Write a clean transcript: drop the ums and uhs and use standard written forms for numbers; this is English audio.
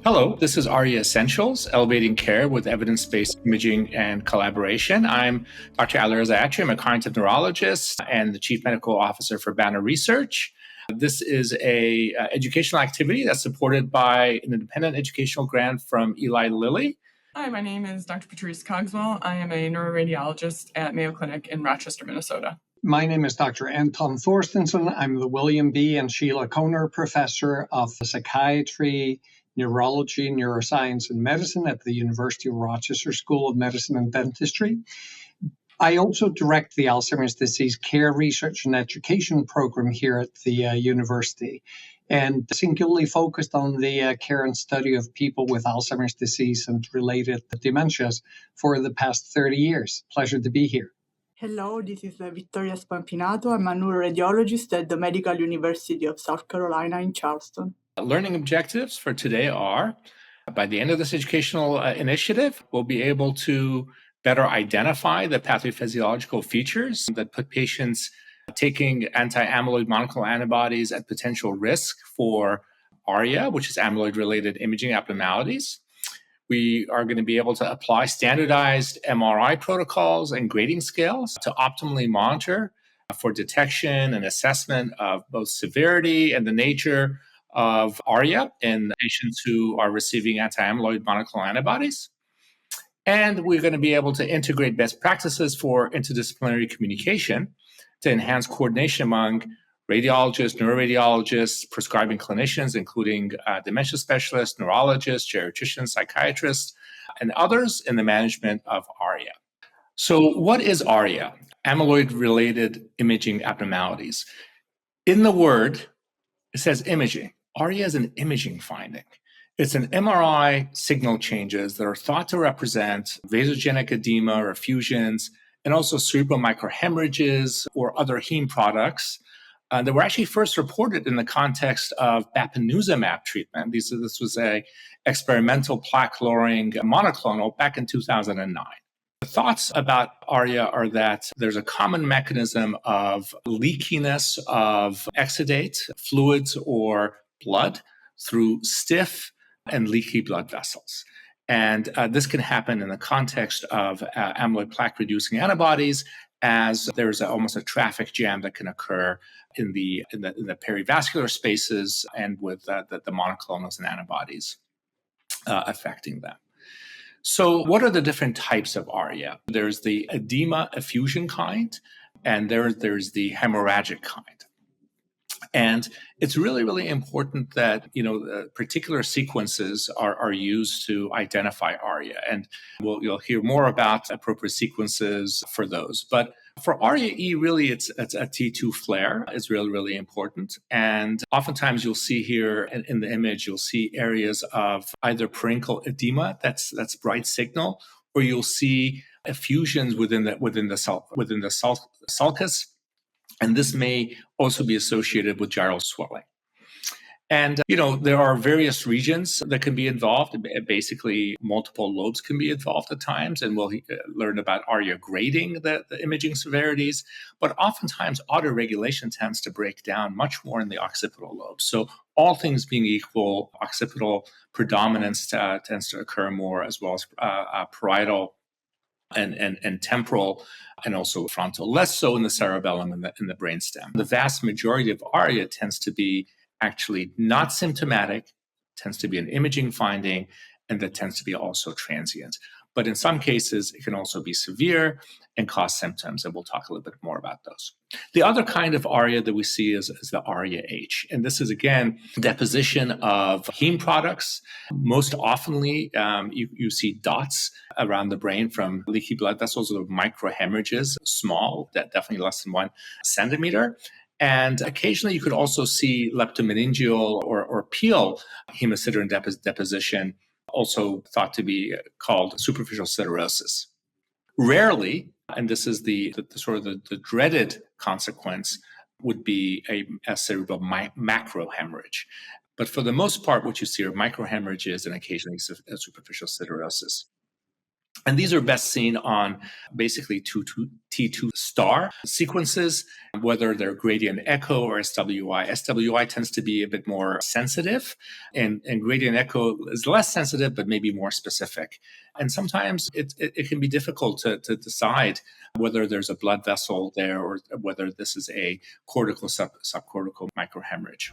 Hello, this is ARIA Essentials, Elevating Care with Evidence-Based Imaging and Collaboration. I'm Dr. Alireza Atri. I'm a cognitive neurologist and the Chief Medical Officer for Banner Research. This is a educational activity that's supported by an independent educational grant from Eli Lilly. Hi, my name is Dr. Petrice Cogswell. I am a neuroradiologist at Mayo Clinic in Rochester, Minnesota. My name is Dr. Anton Porsteinsson. I'm the William B. and Sheila Kohner Professor of Psychiatry, Neurology, Neuroscience, and Medicine at the University of Rochester School of Medicine and Dentistry. I also direct the Alzheimer's Disease Care Research and Education Program here at the university, and singularly focused on the care and study of people with Alzheimer's disease and related dementias for the past 30 years. Pleasure to be here. Hello, this is Vittoria Spampinato. I'm a neuroradiologist at the Medical University of South Carolina in Charleston. Learning objectives for today are, by the end of this educational initiative, we'll be able to better identify the pathophysiological features that put patients taking anti-amyloid monoclonal antibodies at potential risk for ARIA, which is amyloid-related imaging abnormalities. We are going to be able to apply standardized MRI protocols and grading scales to optimally monitor for detection and assessment of both severity and the nature of ARIA in patients who are receiving anti-amyloid monoclonal antibodies. And we're going to be able to integrate best practices for interdisciplinary communication to enhance coordination among radiologists, neuroradiologists, prescribing clinicians, including dementia specialists, neurologists, geriatricians, psychiatrists, and others in the management of ARIA. So what is ARIA? Amyloid-related imaging abnormalities. In the word, it says imaging. ARIA is an imaging finding. It's an MRI signal changes that are thought to represent vasogenic edema or effusions, and also cerebral microhemorrhages or other heme products that were actually first reported in the context of bapineuzumab treatment. This was an experimental plaque-lowering monoclonal back in 2009. The thoughts about ARIA are that there's a common mechanism of leakiness of exudate, fluids, or blood through stiff and leaky blood vessels. And this can happen in the context of amyloid plaque-reducing antibodies, as there's almost a traffic jam that can occur in the perivascular spaces and with the monoclonals and antibodies affecting them. So what are the different types of ARIA? There's the edema effusion kind, and there's the hemorrhagic kind. And it's really, really important that, particular sequences are used to identify ARIA. And you'll hear more about appropriate sequences for those. But for ARIA-E, really, it's a T2 flare is really, really important. And oftentimes you'll see here in the image, you'll see areas of either parenchymal edema, that's bright signal, or you'll see effusions within the sulcus. And this may also be associated with gyral swelling. And, there are various regions that can be involved. Basically, multiple lobes can be involved at times. And we'll learn about ARIA grading the imaging severities. But oftentimes, autoregulation tends to break down much more in the occipital lobe. So all things being equal, occipital predominance tends to occur more, as well as parietal and temporal, and also frontal, less so in the cerebellum and in the brainstem. The vast majority of ARIA tends to be actually not symptomatic, tends to be an imaging finding, and that tends to be also transient. But in some cases, it can also be severe and cause symptoms, and we'll talk a little bit more about those. The other kind of ARIA that we see is the ARIA-H, and this is, again, deposition of heme products. Most oftenly, you see dots around the brain from leaky blood vessels or microhemorrhages, small, definitely less than 1 centimeter. And occasionally you could also see leptomeningeal or peel hemosiderin deposition, also thought to be called superficial siderosis. Rarely, and this is the dreaded consequence, would be a cerebral macrohemorrhage. But for the most part, what you see are microhemorrhages and occasionally superficial siderosis. And these are best seen on basically T2 star sequences, whether they're gradient echo or SWI. SWI tends to be a bit more sensitive, and gradient echo is less sensitive, but maybe more specific. And sometimes it can be difficult to decide whether there's a blood vessel there or whether this is a cortical subcortical microhemorrhage.